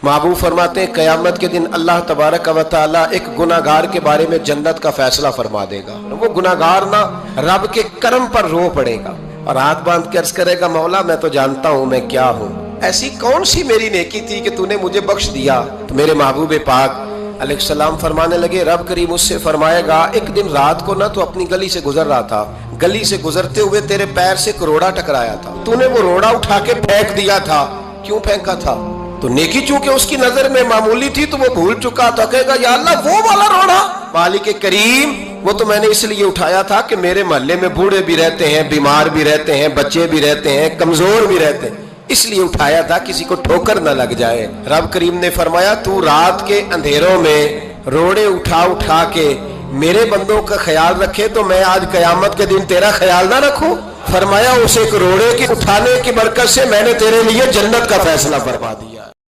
महबूब फरमाते हैं क़यामत के दिन अल्लाह तबारक व तआला एक गुनाहगार के बारे में जन्नत का फैसला फरमा देगा। वो गुनाहगार ना रब के करम पर रो पड़ेगा और हाथ बांध के अर्ज करेगा, मौला मैं तो जानता हूँ मैं क्या हूँ, ऐसी कौन सी मेरी नेकी थी कि तूने मुझे बख्श दिया। तो मेरे महबूब पाक अलैहिस्सलाम फरमाने लगे, रब करीम उससे फरमाएगा, एक दिन रात को ना तो अपनी गली से गुजर रहा था, गली से गुजरते हुए तेरे पैर से एक रोड़ा टकराया था, तूने वो रोड़ा उठा के फेंक दिया था। क्यों फेंका था? तो नेकी चूंकि उसकी नजर में मामूली थी तो वो भूल चुका था, कहेगा या अल्लाह वो वाला रोड़ा मालिक करीम वो तो मैंने इसलिए उठाया था कि मेरे मोहल्ले में बूढ़े भी रहते हैं, बीमार भी रहते हैं, बच्चे भी रहते हैं, कमजोर भी रहते हैं, इसलिए उठाया था किसी को ठोकर न लग जाए। रब करीम ने फरमाया, तू रात के अंधेरों में रोड़े उठा उठा के मेरे बंदों का ख्याल रखे तो मैं आज कयामत के दिन तेरा ख्याल ना रखूं। फरमाया, उस एक रोड़े के उठाने की बरकत से मैंने तेरे लिए जन्नत का फैसला फरमा दिया।